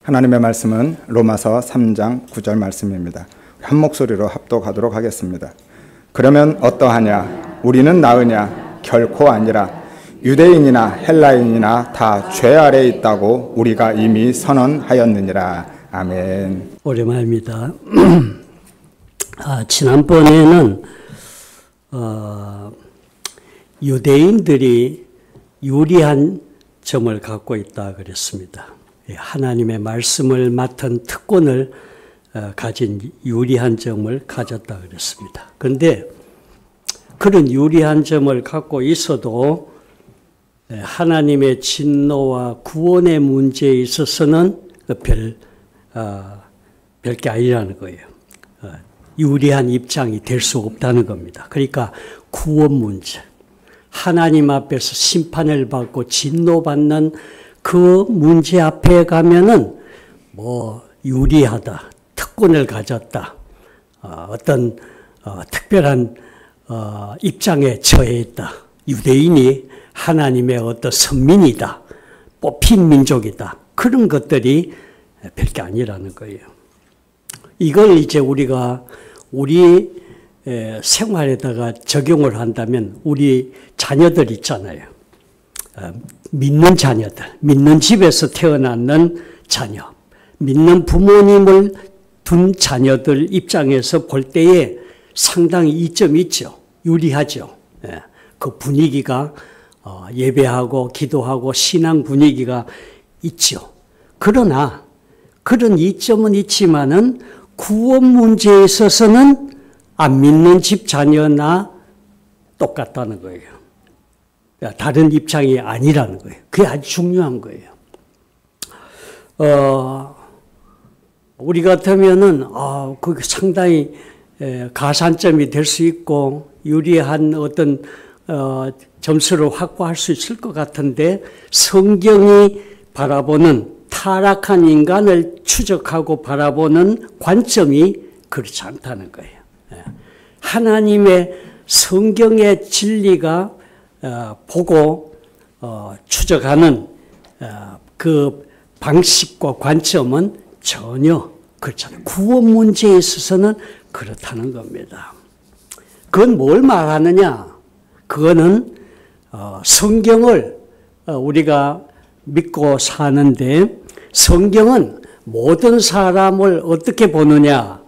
하나님의 말씀은 로마서 3장 9절 말씀입니다. 한 목소리로 합독하도록 하겠습니다. 그러면 어떠하냐? 우리는 나으냐? 결코 아니라. 유대인이나 헬라인이나 다 죄 아래에 있다고 우리가 이미 선언하였느니라. 아멘. 오랜만입니다. 지난번에는 유대인들이 유리한 점을 갖고 있다 그랬습니다. 하나님의 말씀을 맡은 특권을 가진 유리한 점을 가졌다 그랬습니다. 그런데 그런 유리한 점을 갖고 있어도 하나님의 진노와 구원의 문제에 있어서는 별게 아니라는 거예요. 유리한 입장이 될 수 없다는 겁니다. 그러니까 구원 문제, 하나님 앞에서 심판을 받고 진노받는 그 문제 앞에 가면은 유리하다, 특권을 가졌다, 어떤 특별한 입장에 처해 있다. 유대인이 하나님의 어떤 선민이다, 뽑힌 민족이다. 그런 것들이 별게 아니라는 거예요. 이걸 이제 우리가 우리 생활에다가 적용을 한다면 우리 자녀들 있잖아요. 믿는 자녀들, 믿는 집에서 태어났는 자녀, 믿는 부모님을 둔 자녀들 입장에서 볼 때에 상당히 이점이 있죠. 유리하죠. 그 분위기가 예배하고 기도하고 신앙 분위기가 있죠. 그러나 그런 이점은 있지만은 구원 문제에 있어서는 안 믿는 집 자녀나 똑같다는 거예요. 다른 입장이 아니라는 거예요. 그게 아주 중요한 거예요. 우리 같으면은 그게 상당히 가산점이 될 수 있고 유리한 어떤 점수를 확보할 수 있을 것 같은데 성경이 바라보는 타락한 인간을 추적하고 바라보는 관점이 그렇지 않다는 거예요. 하나님의 성경의 진리가 보고 추적하는 그 방식과 관점은 전혀 그렇지 않아요. 구원 문제에 있어서는 그렇다는 겁니다. 그건 뭘 말하느냐? 그거는 성경을 우리가 믿고 사는데 성경은 모든 사람을 어떻게 보느냐?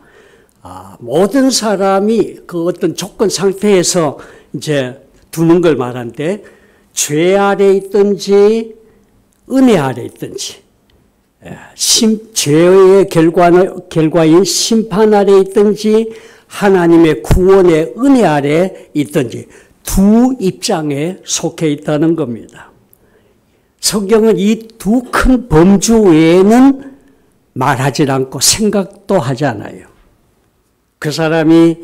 모든 사람이 그 어떤 조건 상태에서 이제 두는 걸 말하는데 죄 아래 있든지 은혜 아래 있든지 죄의 결과인 심판 아래 있든지 하나님의 구원의 은혜 아래 있든지 두 입장에 속해 있다는 겁니다. 성경은 이 두 큰 범주 외에는 말하지 않고 생각도 하지 않아요. 그 사람이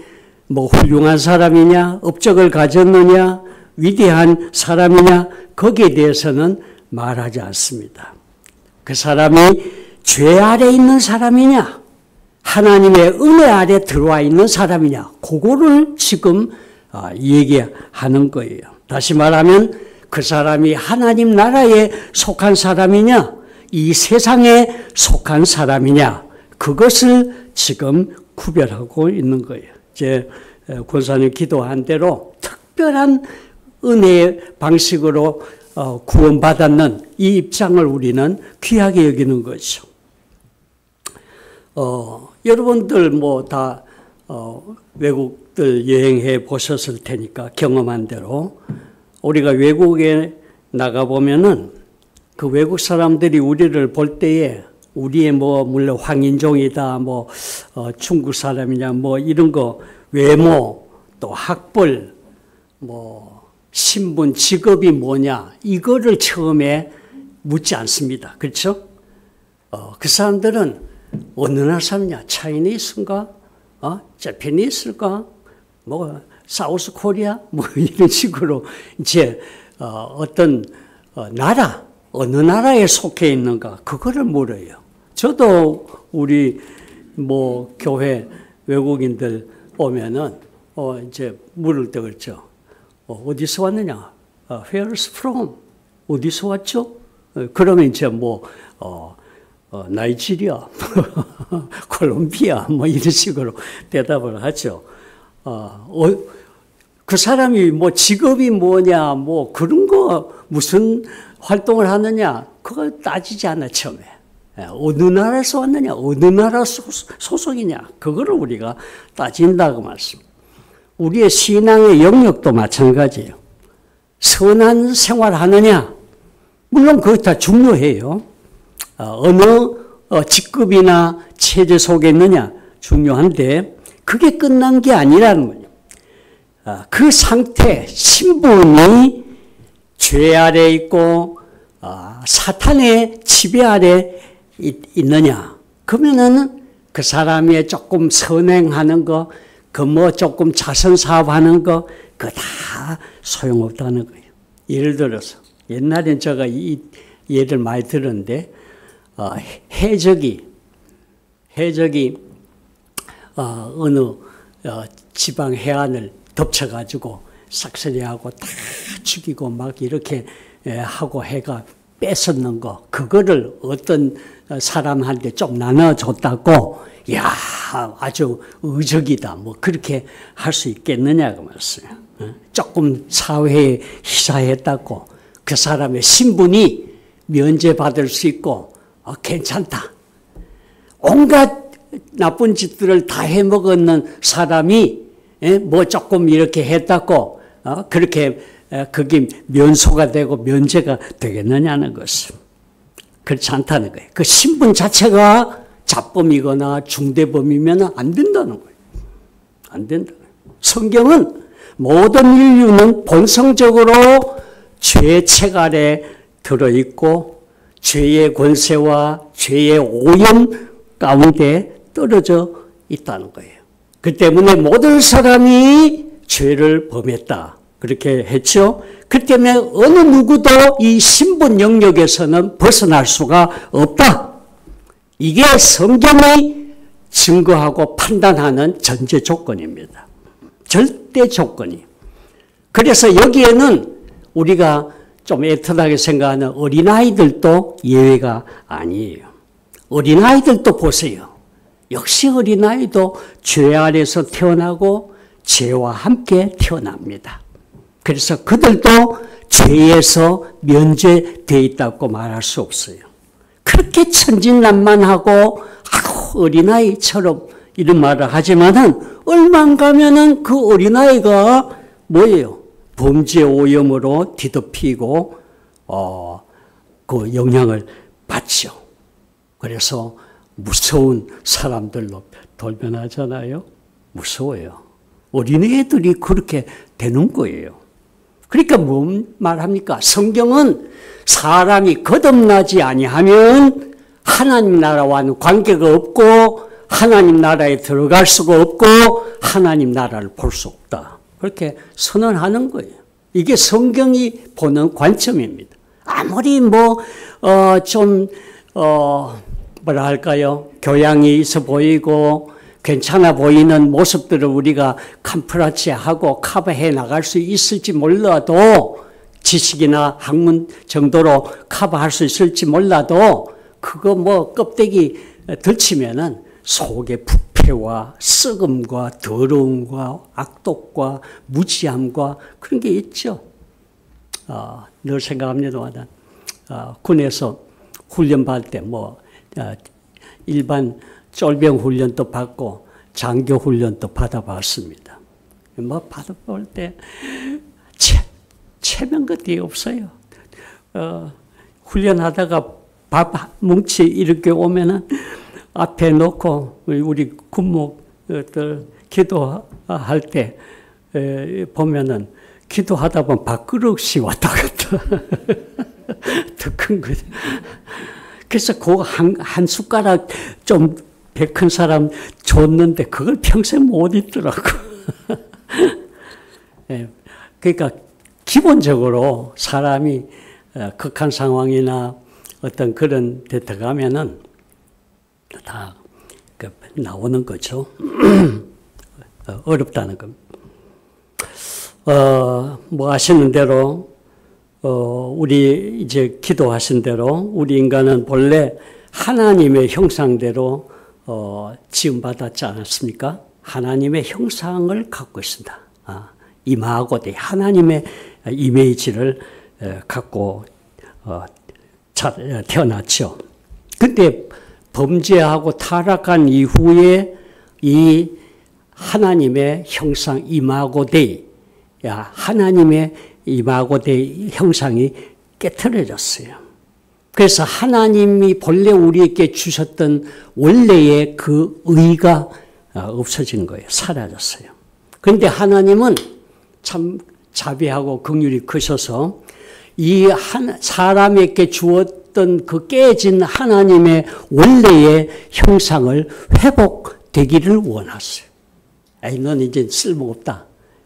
훌륭한 사람이냐, 업적을 가졌느냐, 위대한 사람이냐, 거기에 대해서는 말하지 않습니다. 그 사람이 죄 아래 있는 사람이냐, 하나님의 은혜 아래 들어와 있는 사람이냐, 그거를 지금 얘기하는 거예요. 다시 말하면 그 사람이 하나님 나라에 속한 사람이냐, 이 세상에 속한 사람이냐, 그것을 지금 구별하고 있는 거예요. 이제 권사님 기도한 대로 특별한 은혜의 방식으로 구원받았는 이 입장을 우리는 귀하게 여기는 거죠. 여러분들 다 외국들 여행해 보셨을 테니까 경험한 대로 우리가 외국에 나가보면은 그 외국 사람들이 우리를 볼 때에 우리의 물론 황인종이다, 중국 사람이냐, 이런 거, 외모, 또 학벌, 신분, 직업이 뭐냐, 이거를 처음에 묻지 않습니다. 그렇죠? 그 사람들은 어느 나라 사람이냐, 차이니스인가, 재패니스인가, 사우스 코리아, 이런 식으로 이제 어떤 나라, 어느 나라에 속해 있는가, 그거를 물어요. 저도 우리 교회 외국인들 오면은 이제 물을 때 그렇죠. 어디서 왔느냐? Where's from? 어디서 왔죠? 그러면 이제 나이지리아, 콜롬비아 뭐 이런 식으로 대답을 하죠. 그 사람이 뭐 직업이 뭐냐 뭐 그런 거 무슨 활동을 하느냐 그걸 따지지 않아 처음에. 어느 나라에서 왔느냐 어느 나라 소속이냐 그거를 우리가 따진다고 말씀. 우리의 신앙의 영역도 마찬가지예요. 선한 생활하느냐 물론 그거 다 중요해요. 어느 직급이나 체제 속에 있느냐 중요한데 그게 끝난 게 아니라는 거예요. 그 상태, 신분이 죄 아래 있고 사탄의 지배 아래 있느냐 그러면은 그 사람이 조금 선행하는 거, 그 뭐 조금 자선 사업하는 거 그거 다 소용없다는 거예요. 예를 들어서 옛날엔 제가 이 예를 많이 들었는데 해적이 어느 지방 해안을 덮쳐가지고 싹쓸이하고 다 죽이고 막 이렇게 하고 해가 뺏었는 거 그거를 어떤 사람한테 좀 나눠줬다고 야 아주 의적이다 뭐 그렇게 할 수 있겠느냐고 말했어요. 조금 사회에 희사했다고 그 사람의 신분이 면제받을 수 있고 괜찮다. 온갖 나쁜 짓들을 다 해먹었는 사람이 뭐 조금 이렇게 했다고 그렇게 그게 면소가 되고 면제가 되겠느냐는 것은 그렇지 않다는 거예요. 그 신분 자체가 자범이거나 중대범이면 안 된다는 거예요. 안 된다. 성경은 모든 인류는 본성적으로 죄의 책 아래 들어있고 죄의 권세와 죄의 오염 가운데 떨어져 있다는 거예요. 그 때문에 모든 사람이 죄를 범했다. 그렇게 했죠. 그 때문에 어느 누구도 이 신분 영역에서는 벗어날 수가 없다. 이게 성경이 증거하고 판단하는 전제 조건입니다. 절대 조건이. 그래서 여기에는 우리가 좀 애틋하게 생각하는 어린아이들도 예외가 아니에요. 어린아이들도 보세요. 역시 어린아이도 죄 아래서 태어나고 죄와 함께 태어납니다. 그래서 그들도 죄에서 면제되어 있다고 말할 수 없어요. 그렇게 천진난만하고 어린아이처럼 이런 말을 하지만은 얼마 안 가면은 그 어린아이가 뭐예요? 범죄 오염으로 뒤덮이고 그 영향을 받죠. 그래서 무서운 사람들로 돌변하잖아요. 무서워요. 어린애들이 그렇게 되는 거예요. 그러니까 뭔 말합니까? 성경은 사람이 거듭나지 아니하면 하나님 나라와는 관계가 없고 하나님 나라에 들어갈 수가 없고 하나님 나라를 볼 수 없다. 그렇게 선언하는 거예요. 이게 성경이 보는 관점입니다. 아무리 뭐라 할까요? 교양이 있어 보이고 괜찮아 보이는 모습들을 우리가 캄프라치하고 커버해 나갈 수 있을지 몰라도 지식이나 학문 정도로 커버할 수 있을지 몰라도 그거 뭐 껍데기 들치면은 속에 부패와 썩음과 더러움과 악독과 무지함과 그런 게 있죠. 늘 생각합니다만 군에서 훈련 받을 때 일반 쫄병 훈련도 받고 장교 훈련도 받아봤습니다. 받아볼 때 체면 같은 게 없어요. 훈련하다가 밥 뭉치 이렇게 오면은 앞에 놓고 우리 군목들 기도할 때 보면은 기도하다 보면 밥그릇이 왔다 갔다 더 큰 거죠. 그래서 그 한 숟가락 좀 배 큰 사람 줬는데 그걸 평생 못 잊더라고. 그러니까 기본적으로 사람이 극한 상황이나 어떤 그런 데 들어가면은 다 나오는 거죠. 어렵다는 겁니다. 뭐 아시는 대로 우리 이제 기도하신 대로 우리 인간은 본래 하나님의 형상대로 지음받았지 않았습니까? 하나님의 형상을 갖고 있습니다. 임하고대 하나님의 이미지를 갖고 태어났죠. 근데 범죄하고 타락한 이후에 이 하나님의 형상 이마고데이, 하나님의 이마고데이 형상이 깨트려졌어요. 그래서 하나님이 본래 우리에게 주셨던 원래의 그 의가 없어진 거예요. 사라졌어요. 그런데 하나님은 참 자비하고 긍휼이 크셔서 이 사람에게 주었던 그 깨진 하나님의 원래의 형상을 회복되기를 원하세요. 에이, 넌 이제 쓸모없다.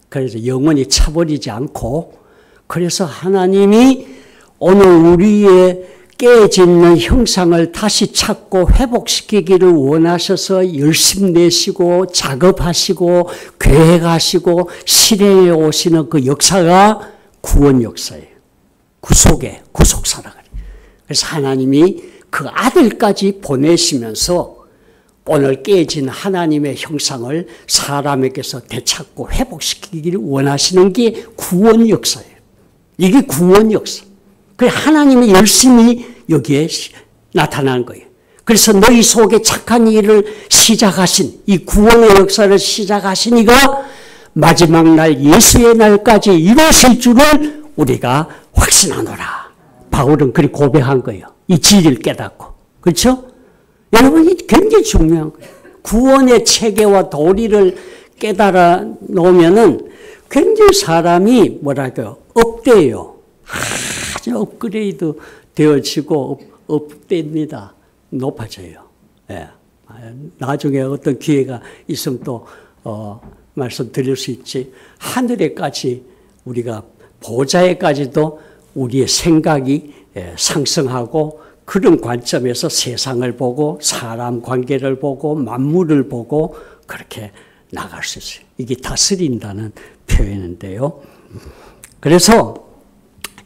그래서 영원히 차버리지 않고, 그래서 하나님이 오늘 우리의 깨진 형상을 다시 찾고 회복시키기를 원하셔서 열심 내시고 작업하시고 계획하시고 실행해 오시는 그 역사가 구원 역사예요. 구속의 구속사라 그래요. 그래서 하나님이 그 아들까지 보내시면서 오늘 깨진 하나님의 형상을 사람에게서 되찾고 회복시키기를 원하시는 게 구원 역사예요. 이게 구원 역사. 그래 하나님이 열심히 여기에 나타난 거예요. 그래서 너희 속에 착한 일을 시작하신 이 구원의 역사를 시작하신 이가 마지막 날 예수의 날까지 이루실 줄을 우리가 확신하노라. 바울은 그렇게 고백한 거예요. 이 진리를 깨닫고. 그렇죠? 여러분 이 굉장히 중요한 거예요. 구원의 체계와 도리를 깨달아 놓으면은 굉장히 사람이 뭐랄까요? 업돼요. 아주 업그레이드 되어지고 업됩니다. 높아져요. 예. 나중에 어떤 기회가 있으면 또 말씀드릴 수 있지. 하늘에까지 우리가 보좌에까지도 우리의 생각이 상승하고 그런 관점에서 세상을 보고 사람 관계를 보고 만물을 보고 그렇게 나갈 수 있어요. 이게 다스린다는 표현인데요. 그래서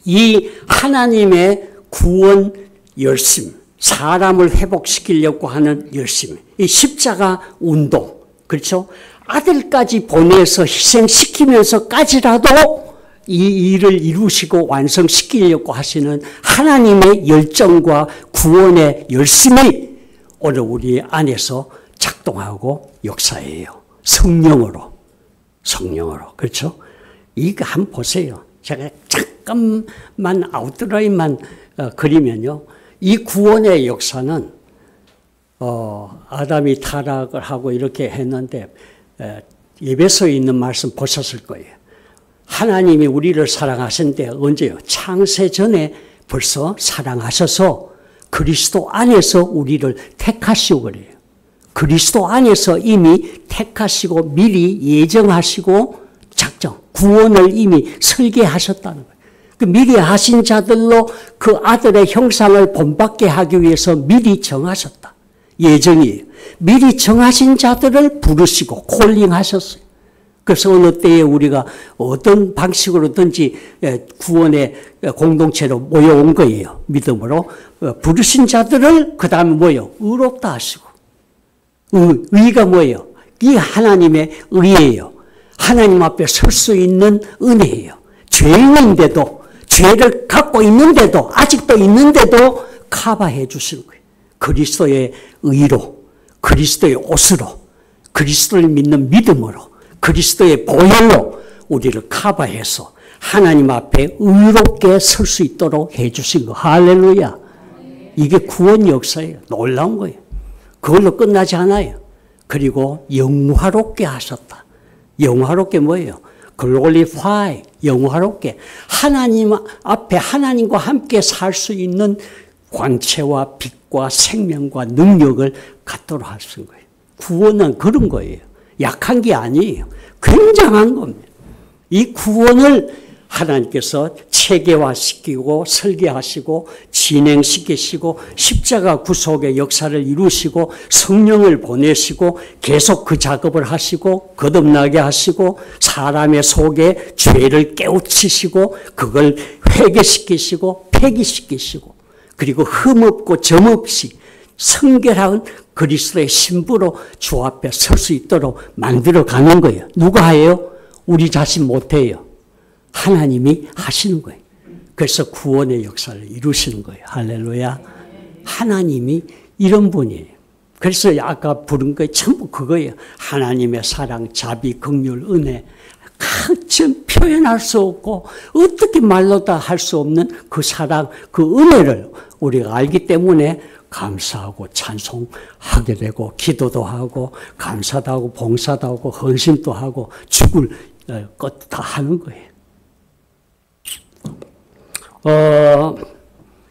이 하나님의 구원 열심, 사람을 회복시키려고 하는 열심, 이 십자가 운동, 그렇죠? 아들까지 보내서 희생시키면서까지라도 이 일을 이루시고 완성시키려고 하시는 하나님의 열정과 구원의 열심이 오늘 우리 안에서 작동하고 역사해요. 성령으로. 그렇죠? 이거 한번 보세요. 제가 잠깐만 아웃라인만 그리면요. 이 구원의 역사는 아담이 타락을 하고 이렇게 했는데 예배서에 있는 말씀 보셨을 거예요. 하나님이 우리를 사랑하신데 언제요? 창세 전에 벌써 사랑하셔서 그리스도 안에서 우리를 택하시고 그래요. 그리스도 안에서 이미 택하시고 미리 예정하시고 작정, 구원을 이미 설계하셨다는 거예요. 그 미리 하신 자들로 그 아들의 형상을 본받게 하기 위해서 미리 정하셨다. 예정이에요. 미리 정하신 자들을 부르시고 콜링하셨어요. 그래서 어느 때에 우리가 어떤 방식으로든지 구원의 공동체로 모여온 거예요. 믿음으로. 부르신 자들을 그 다음에 뭐예요? 의롭다 하시고. 의가 뭐예요? 이 하나님의 의예요. 하나님 앞에 설 수 있는 은혜예요. 죄인인데도, 죄를 갖고 있는데도, 아직도 있는데도 커버해 주시는 거예요. 그리스도의 의로, 그리스도의 옷으로, 그리스도를 믿는 믿음으로, 그리스도의 보혈로 우리를 커버해서 하나님 앞에 의롭게 설 수 있도록 해 주신 거. 할렐루야. 이게 구원 역사예요. 놀라운 거예요. 그걸로 끝나지 않아요. 그리고 영화롭게 하셨다. 영화롭게 뭐예요? glorify, 영화롭게. 하나님 앞에 하나님과 함께 살 수 있는 광채와 빛과 생명과 능력을 갖도록 하신 거예요. 구원은 그런 거예요. 약한 게 아니에요. 굉장한 겁니다. 이 구원을 하나님께서 체계화시키고 설계하시고 진행시키시고 십자가 구속의 역사를 이루시고 성령을 보내시고 계속 그 작업을 하시고 거듭나게 하시고 사람의 속에 죄를 깨우치시고 그걸 회개시키시고 폐기시키시고 그리고 흠없고 점없이 성결한 그리스도의 신부로 주 앞에 설 수 있도록 만들어 가는 거예요. 누가 해요? 우리 자신 못해요. 하나님이 하시는 거예요. 그래서 구원의 역사를 이루시는 거예요. 할렐루야. 하나님이 이런 분이에요. 그래서 아까 부른 거 전부 그거예요. 하나님의 사랑, 자비, 긍휼, 은혜. 전 표현할 수 없고 어떻게 말로 다 할 수 없는 그 사랑, 그 은혜를 우리가 알기 때문에 감사하고 찬송하게 되고 기도도 하고 감사도 하고 봉사도 하고 헌신도 하고 죽을 것 다 하는 거예요.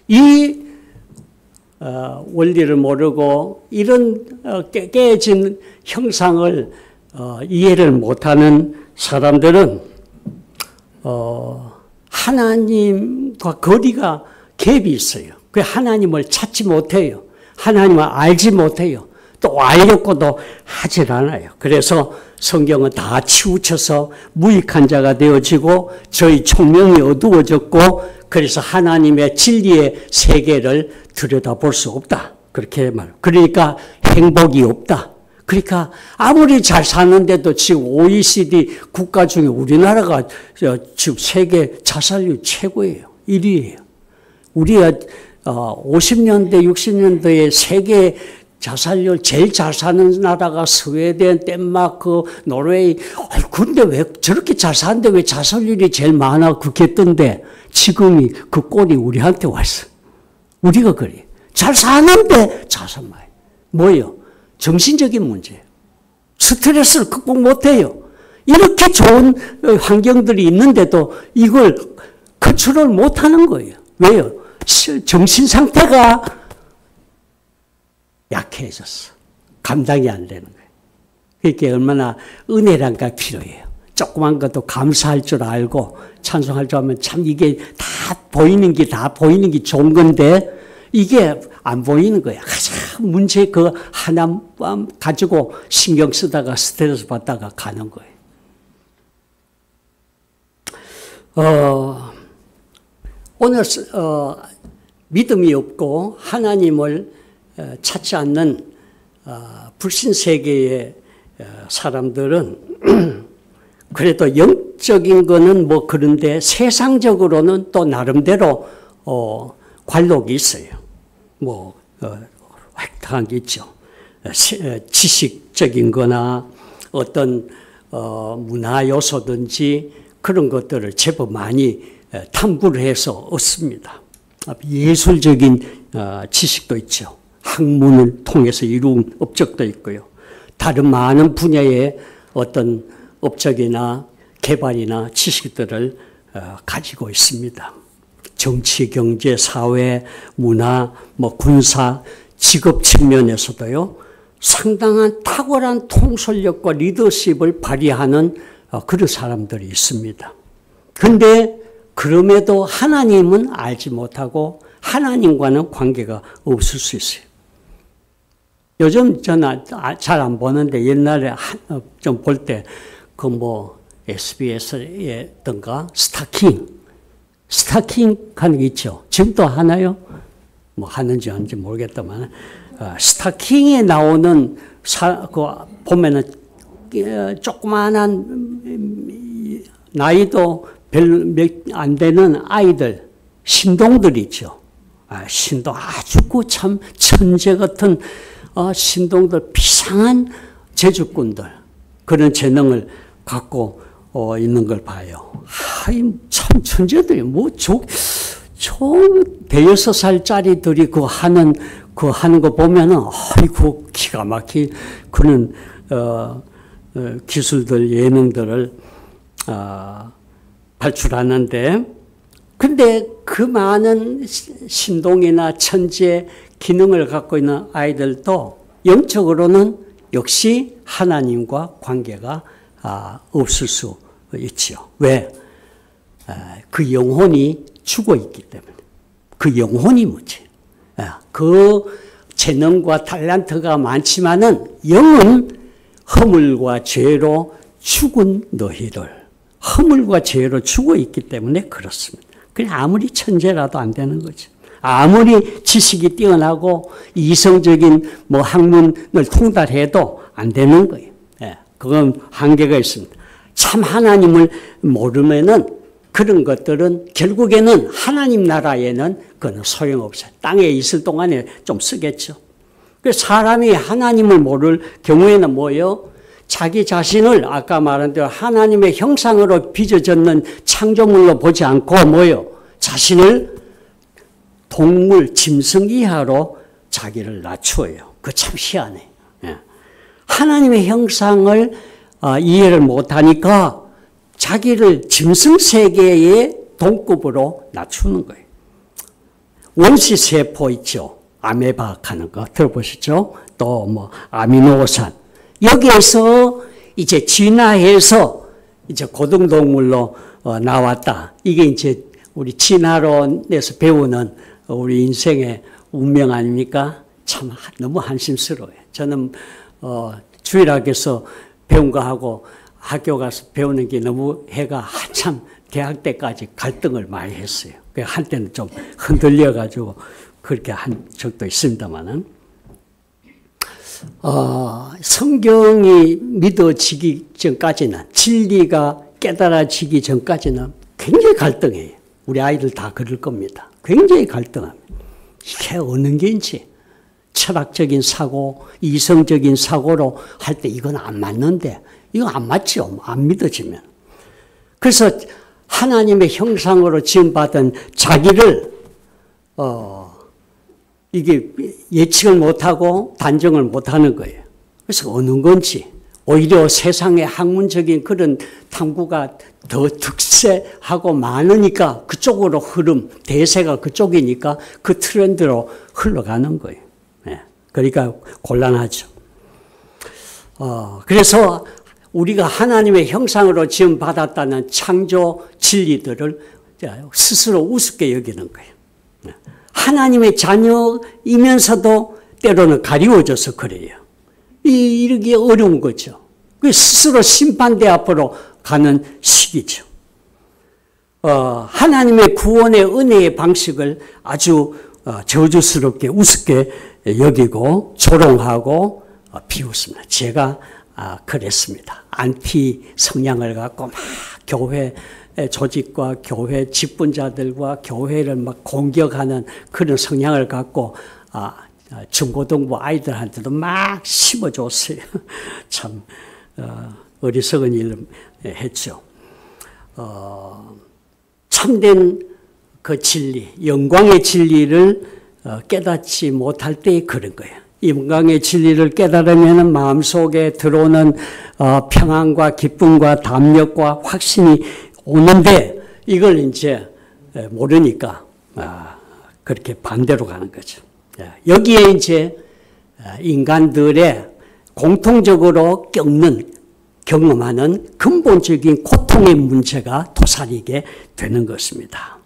이 원리를 모르고 이런 깨진 형상을 이해를 못하는 사람들은 하나님과 거리가 갭이 있어요. 그 하나님을 찾지 못해요. 하나님을 알지 못해요. 또 알려고도 하질 않아요. 그래서 성경은 다 치우쳐서 무익한 자가 되어지고 저희 총명이 어두워졌고 그래서 하나님의 진리의 세계를 들여다볼 수 없다. 그렇게 말해요. 그러니까 행복이 없다. 그러니까 아무리 잘 사는데도 지금 OECD 국가 중에 우리나라가 지금 세계 자살률 최고예요. 1위예요. 우리가 50년대, 60년대에 세계 자살률 제일 잘 사는 나라가 스웨덴, 덴마크, 노르웨이. 근데 왜 저렇게 잘 사는데 왜 자살률이 제일 많아? 그랬던데 지금이 그 꼴이 우리한테 왔어. 우리가 그래. 잘 사는데 자살 많이. 뭐예요? 정신적인 문제예요. 스트레스를 극복 못해요. 이렇게 좋은 환경들이 있는데도 이걸 컨트롤 못하는 거예요. 왜요? 정신 상태가 약해졌어. 감당이 안 되는 거예요. 그게 얼마나 은혜란가 필요해요. 조그만 것도 감사할 줄 알고 찬송할 줄 알면 참 이게 다 보이는 게 좋은 건데 이게 안 보이는 거야. 가장 문제 그 하나 가지고 신경 쓰다가 스트레스 받다가 가는 거예요. 오늘 믿음이 없고 하나님을 찾지 않는 불신 세계의 사람들은 그래도 영적인 거는 뭐 그런데 세상적으로는 또 나름대로 관록이 있어요. 뭐 획득한 게 있죠. 지식적인 거나 어떤 문화 요소든지 그런 것들을 제법 많이 탐구를 해서 얻습니다. 예술적인 지식도 있죠. 학문을 통해서 이룬 업적도 있고요. 다른 많은 분야의 어떤 업적이나 개발이나 지식들을 가지고 있습니다. 정치, 경제, 사회, 문화, 뭐 군사, 직업 측면에서도요. 상당한 탁월한 통솔력과 리더십을 발휘하는 그런 사람들이 있습니다. 그런데 그럼에도 하나님은 알지 못하고 하나님과는 관계가 없을 수 있어요. 요즘 저는 잘 안 보는데 옛날에 좀 볼 때 그 뭐 SBS에던가 스타킹 하는 게 있죠. 지금도 하나요? 뭐 하는지 아닌지 모르겠다만 스타킹에 나오는 보면은 조그마한 나이도 별로 안 되는 아이들 신동들이 있죠. 신동 아주 참 천재 같은 신동들 비상한 재주꾼들 그런 재능을 갖고 있는 걸 봐요. 참 천재들이 대여섯 살짜리들이 하는 거 보면은 아이고 기가 막힌 그런 기술들 예능들을 발출하는데 근데 그 많은 신동이나 천재 기능을 갖고 있는 아이들도 영적으로는 역시 하나님과 관계가 없을 수 있지요. 왜? 그 영혼이 죽어 있기 때문에. 그 영혼이 문제예요. 그 재능과 탤런트가 많지만은 영은 허물과 죄로 죽은 너희들. 허물과 죄로 죽어 있기 때문에 그렇습니다. 그냥 아무리 천재라도 안 되는 거죠. 아무리 지식이 뛰어나고 이성적인 뭐 학문을 통달해도 안 되는 거예요. 예, 그건 한계가 있습니다. 참 하나님을 모르면은 그런 것들은 결국에는 하나님 나라에는 그건 소용없어요. 땅에 있을 동안에 좀 쓰겠죠. 그래서 사람이 하나님을 모를 경우에는 뭐예요? 자기 자신을 아까 말한 대로 하나님의 형상으로 빚어졌는 창조물로 보지 않고 뭐예요? 자신을 동물, 짐승 이하로 자기를 낮추어요. 그거 참 희한해. 예. 하나님의 형상을 이해를 못하니까 자기를 짐승 세계의 동급으로 낮추는 거예요. 원시세포 있죠. 아메바 하는 거 들어보셨죠? 또 뭐 아미노산. 여기에서 이제 진화해서 이제 고등동물로 나왔다. 이게 이제 우리 진화론에서 배우는 우리 인생의 운명 아닙니까? 참 너무 한심스러워요. 저는 주일학에서 배운 거 하고 학교 가서 배우는 게 너무 해가 한참 대학 때까지 갈등을 많이 했어요. 한때는 좀 흔들려가지고 그렇게 한 적도 있습니다만은. 성경이 믿어지기 전까지는, 진리가 깨달아지기 전까지는 굉장히 갈등해요. 우리 아이들 다 그럴 겁니다. 굉장히 갈등합니다. 이게 어느 게인지 철학적인 사고, 이성적인 사고로 할 때 이건 안 맞는데, 이거 안 맞죠. 안 믿어지면. 그래서 하나님의 형상으로 지음받은 자기를 이게 예측을 못하고 단정을 못하는 거예요. 그래서 어느 건지 오히려 세상의 학문적인 그런 탐구가 더 득세하고 많으니까 그쪽으로 흐름, 대세가 그쪽이니까 그 트렌드로 흘러가는 거예요. 네. 그러니까 곤란하죠. 그래서 우리가 하나님의 형상으로 지음받았다는 창조 진리들을 스스로 우습게 여기는 거예요. 하나님의 자녀이면서도 때로는 가리워져서 그래요. 이러기 어려운 거죠. 스스로 심판대 앞으로 가는 시기죠. 하나님의 구원의 은혜의 방식을 아주 저주스럽게 우습게 여기고 조롱하고 비웃습니다. 제가 그랬습니다. 안티 성향을 갖고 막 교회 조직과 교회 직분자들과 교회를 막 공격하는 그런 성향을 갖고 중고등부 아이들한테도 막 심어줬어요. 참 어리석은 일을 했죠. 참된 그 진리, 영광의 진리를 깨닫지 못할 때 그런 거예요. 영광의 진리를 깨달으면 마음속에 들어오는 평안과 기쁨과 담력과 확신이 오는데 이걸 이제 모르니까 그렇게 반대로 가는 거죠. 여기에 이제 인간들의 공통적으로 경험하는 근본적인 고통의 문제가 도사리게 되는 것입니다.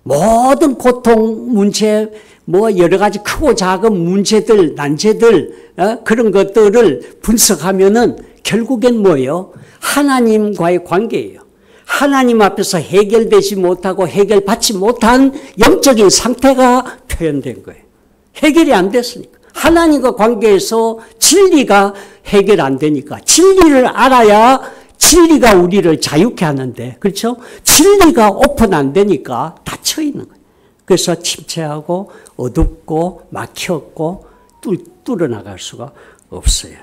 모든 고통 문제, 뭐 여러 가지 크고 작은 문제들, 난제들 그런 것들을 분석하면은 결국엔 뭐예요? 하나님과의 관계예요. 하나님 앞에서 해결되지 못하고 해결받지 못한 영적인 상태가 표현된 거예요. 해결이 안 됐으니까. 하나님과 관계에서 진리가 해결 안 되니까 진리를 알아야 진리가 우리를 자유케 하는데, 그렇죠? 진리가 오픈 안 되니까 닫혀 있는 거예요. 그래서 침체하고 어둡고 막혔고 뚫어나갈 수가 없어요.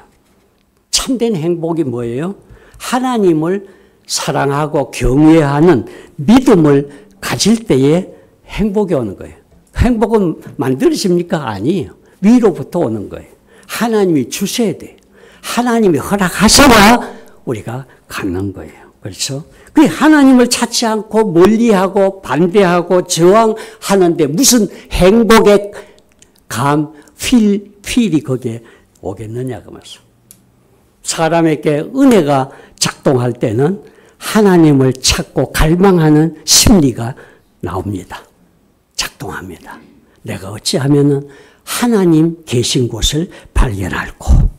참된 행복이 뭐예요? 하나님을 사랑하고 경외하는 믿음을 가질 때에 행복이 오는 거예요. 행복은 만들어집니까? 아니에요. 위로부터 오는 거예요. 하나님이 주셔야 돼요. 하나님이 허락하셔야 우리가 갖는 거예요. 그렇죠? 그 하나님을 찾지 않고 멀리하고 반대하고 저항하는데 무슨 행복의 필이 거기에 오겠느냐 그 말씀. 사람에게 은혜가 작동할 때는 하나님을 찾고 갈망하는 심리가 나옵니다. 작동합니다. 내가 어찌하면은 하나님 계신 곳을 발견하고,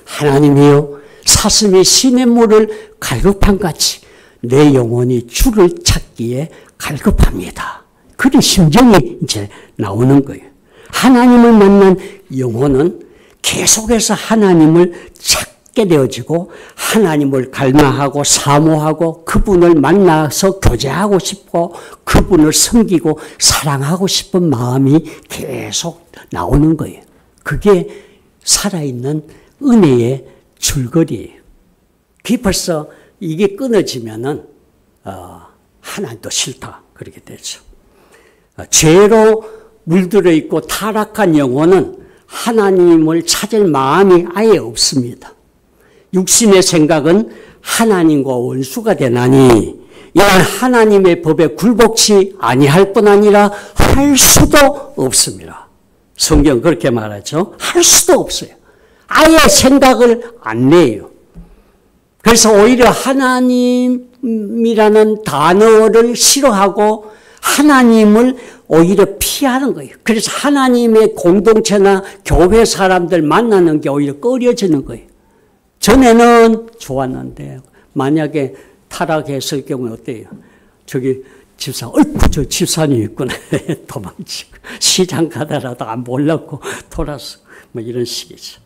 하나님이여 사슴이 시냇물을 갈급함같이 내 영혼이 주를 찾기에 갈급합니다. 그런 심정이 이제 나오는 거예요. 하나님을 만난 영혼은 계속해서 하나님을 찾게 되어지고 하나님을 갈망하고 사모하고 그분을 만나서 교제하고 싶고 그분을 섬기고 사랑하고 싶은 마음이 계속 나오는 거예요. 그게 살아있는 은혜의 줄거리예요. 그게 벌써 이게 끊어지면은 하나님도 싫다 그렇게 되죠. 죄로 물들어 있고 타락한 영혼은 하나님을 찾을 마음이 아예 없습니다. 육신의 생각은 하나님과 원수가 되나니 이는 하나님의 법에 굴복치 아니할 뿐 아니라 할 수도 없습니다. 성경 그렇게 말하죠. 할 수도 없어요. 아예 생각을 안 내요. 그래서 오히려 하나님이라는 단어를 싫어하고 하나님을 오히려 피하는 거예요. 그래서 하나님의 공동체나 교회 사람들 만나는 게 오히려 꺼려지는 거예요. 전에는 좋았는데 만약에 타락했을 경우는 어때요? 저기 집사, 저 집사님 있구나. 도망치고 시장 가다라도 안 몰랐고 돌아서 뭐 이런 식이죠.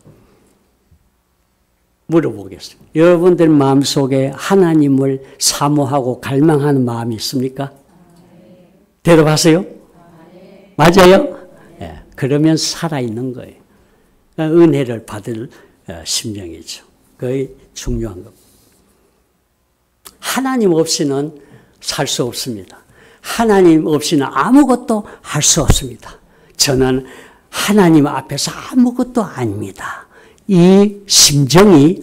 물어보겠습니다. 여러분들 마음속에 하나님을 사모하고 갈망하는 마음이 있습니까? 대답하세요? 맞아요? 네. 그러면 살아있는 거예요. 은혜를 받을 심령이죠. 그게 중요한 겁니다. 하나님 없이는 살 수 없습니다. 하나님 없이는 아무것도 할 수 없습니다. 저는 하나님 앞에서 아무것도 아닙니다. 이 심정이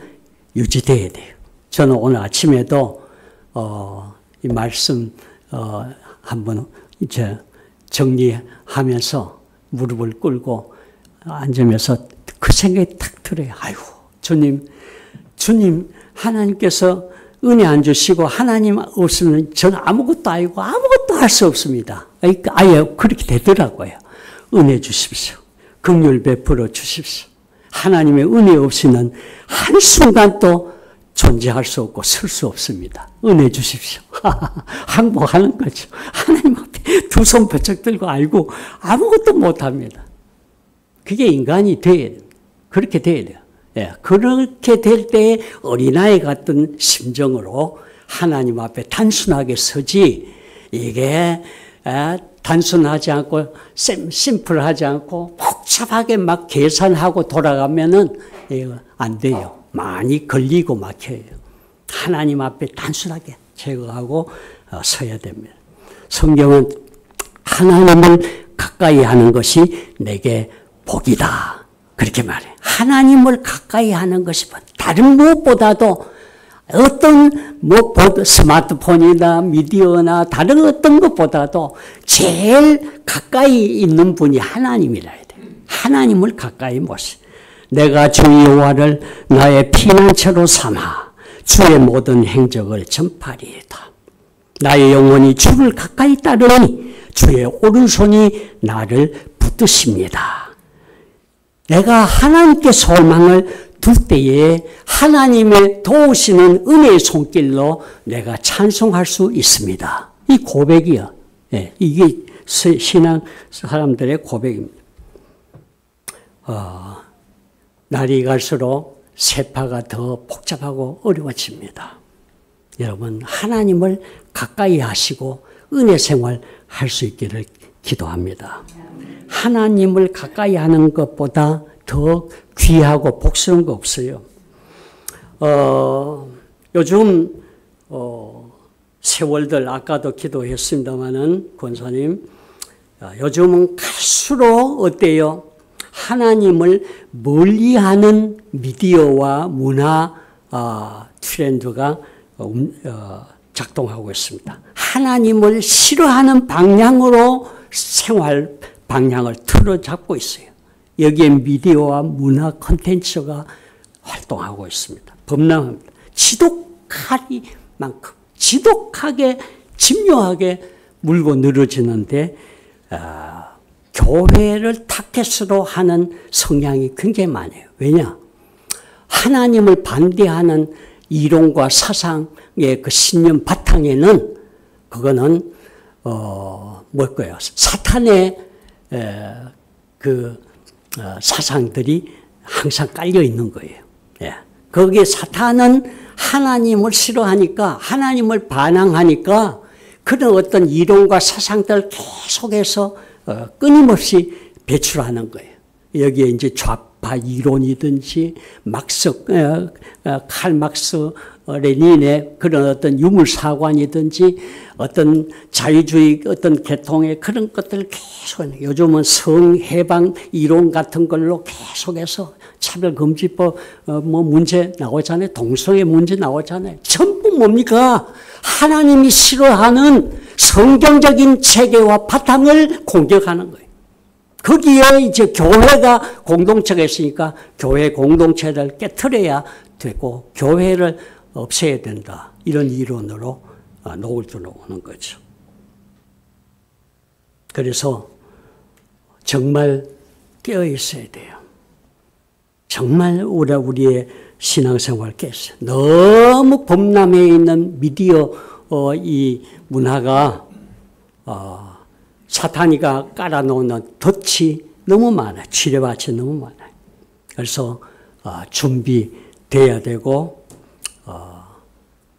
유지돼야 돼요. 저는 오늘 아침에도 이 말씀 한번 이제 정리하면서 무릎을 꿇고 앉으면서 그 생각이 탁 들어요. 아이고, 주님 하나님께서 은혜 안 주시고 하나님 없으면 저는 아무것도 아니고 아무것도 할 수 없습니다. 아예 그렇게 되더라고요. 은혜 주십시오. 긍휼 베풀어 주십시오. 하나님의 은혜 없이는 한순간도 존재할 수 없고 설 수 없습니다. 은혜 주십시오. 항복하는 거죠. 하나님 앞에 두 손 번쩍 들고 알고 아무것도 못합니다. 그게 인간이 돼야 돼요. 그렇게 돼야 돼요. 예, 그렇게 될 때 어린아이 같은 심정으로 하나님 앞에 단순하게 서지 이게 단순하지 않고 심플하지 않고 복잡하게 막 계산하고 돌아가면은 안 돼요. 많이 걸리고 막혀요. 하나님 앞에 단순하게 제거하고 서야 됩니다. 성경은 하나님을 가까이 하는 것이 내게 복이다. 그렇게 말해요. 하나님을 가까이 하는 것이 다른 무엇보다도 어떤 스마트폰이나 미디어나 다른 어떤 것보다도 제일 가까이 있는 분이 하나님이라 해야 돼요. 하나님을 가까이 모시. 내가 주 여호와를 나의 피난처로 삼아 주의 모든 행적을 전파리이다. 나의 영혼이 주를 가까이 따르니 주의 오른손이 나를 붙드십니다. 내가 하나님께 소망을 둘 때에 하나님의 도우시는 은혜의 손길로 내가 찬송할 수 있습니다. 이 고백이요. 네, 이게 신앙 사람들의 고백입니다. 날이 갈수록 세파가 더 복잡하고 어려워집니다. 여러분 하나님을 가까이 하시고 은혜 생활 할 수 있기를 기도합니다. 하나님을 가까이 하는 것보다 더 귀하고 복스러운 거 없어요. 요즘 세월들 아까도 기도했습니다마는 권사님 요즘은 갈수록 어때요? 하나님을 멀리하는 미디어와 문화 트렌드가 작동하고 있습니다. 하나님을 싫어하는 방향으로 생활 방향을 틀어잡고 있어요. 여기에 미디어와 문화 콘텐츠가 활동하고 있습니다. 범람합니다. 지독하리만큼 지독하게 집요하게 물고 늘어지는데 교회를 타겟으로 하는 성향이 굉장히 많아요. 왜냐? 하나님을 반대하는 이론과 사상의 그 신념 바탕에는 그거는 뭘 거예요? 사탄의 사상들이 항상 깔려 있는 거예요. 예. 거기에 사탄은 하나님을 싫어하니까, 하나님을 반항하니까 그런 어떤 이론과 사상들을 계속해서 끊임없이 배출하는 거예요. 여기에 이제 좌파 이론이든지 칼 막스 레닌의 그런 어떤 유물사관이든지 어떤 자유주의 어떤 계통의 그런 것들을 계속, 요즘은 성해방 이론 같은 걸로 계속해서 차별금지법 문제 나오잖아요. 동성애 문제 나오잖아요. 전부 뭡니까? 하나님이 싫어하는 성경적인 체계와 바탕을 공격하는 거예요. 거기에 이제 교회가 공동체가 있으니까 교회 공동체를 깨트려야 되고 교회를 없애야 된다. 이런 이론으로 녹을 들어오는 거죠. 그래서 정말 깨어 있어야 돼요. 정말 우리의 신앙생활을 깨어있어요. 너무 범람해 있는 미디어 이 문화가 사탄이가 깔아놓는 덫이 너무 많아요. 지뢰밭이 너무 많아요. 그래서 준비돼야 되고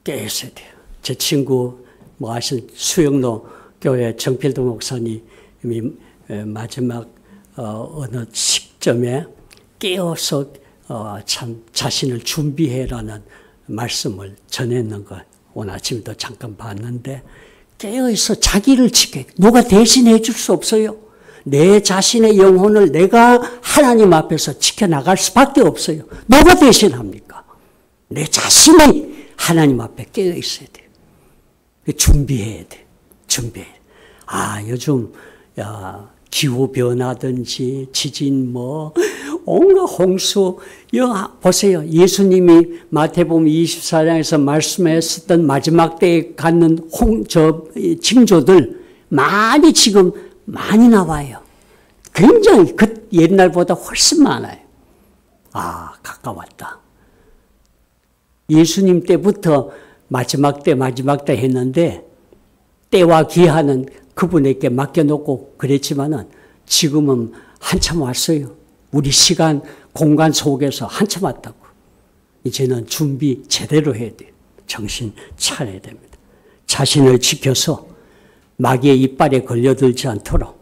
깨어있어야 돼요. 제 친구 아신 수영로 교회 정필동 목사님이 마지막 어느 시점에 깨어서 참 자신을 준비해라는 말씀을 전했는 거 오늘 아침에도 잠깐 봤는데, 깨어서 자기를 지켜. 누가 대신해 줄 수 없어요. 내 자신의 영혼을 내가 하나님 앞에서 지켜나갈 수밖에 없어요. 누가 대신합니까? 내 자신이 하나님 앞에 깨어 있어야 돼요. 준비해야 돼요. 준비해. 요즘 기후변화든지 지진 온갖 홍수. 보세요. 예수님이 마태복음 24장에서 말씀했었던 마지막 때에 갖는 징조들 지금 많이 나와요. 굉장히 그 옛날보다 훨씬 많아요. 가까웠다. 예수님 때부터 마지막 때 했는데 때와 기한은 그분에게 맡겨놓고 그랬지만은 지금은 한참 왔어요. 우리 시간, 공간 속에서 한참 왔다고. 이제는 준비 제대로 해야 돼요. 정신 차려야 됩니다. 자신을 지켜서 마귀의 이빨에 걸려들지 않도록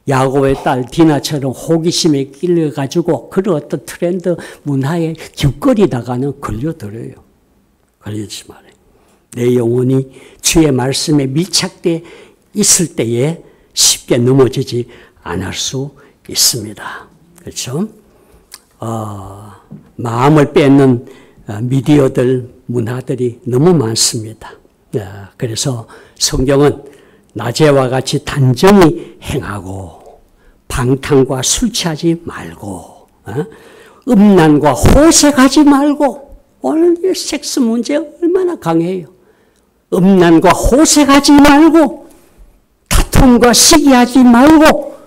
야곱의 딸 디나처럼 호기심에 끌려가지고 그런 어떤 트렌드 문화에 길거리다가는 걸려들어요. 걸리지 말아요. 내 영혼이 주의 말씀에 밀착돼 있을 때에 쉽게 넘어지지 않을 수 있습니다. 그렇죠? 마음을 뺏는 미디어들, 문화들이 너무 많습니다. 그래서 성경은 낮에와 같이 단정히 행하고 방탕과 술 취하지 말고 음란과 호색하지 말고. 오늘 이 섹스 문제 얼마나 강해요. 음란과 호색하지 말고 다툼과 시기하지 말고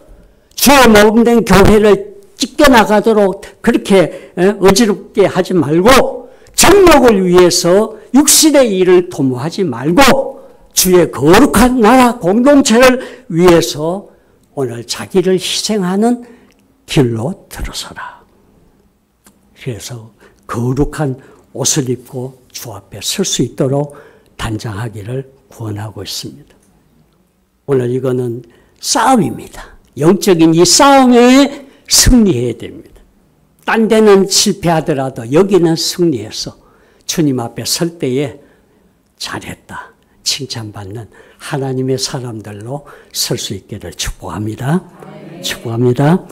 주의 모범된 교회를 찢겨나가도록 그렇게 어지럽게 하지 말고 정욕을 위해서 육신의 일을 도모하지 말고 주의 거룩한 나라 공동체를 위해서 오늘 자기를 희생하는 길로 들어서라. 그래서 거룩한 옷을 입고 주 앞에 설 수 있도록 단장하기를 권하고 있습니다. 오늘 이거는 싸움입니다. 영적인 이 싸움에 승리해야 됩니다. 딴 데는 실패하더라도 여기는 승리해서 주님 앞에 설 때에 잘했다, 칭찬받는 하나님의 사람들로 설 수 있기를 축복합니다. 축복합니다.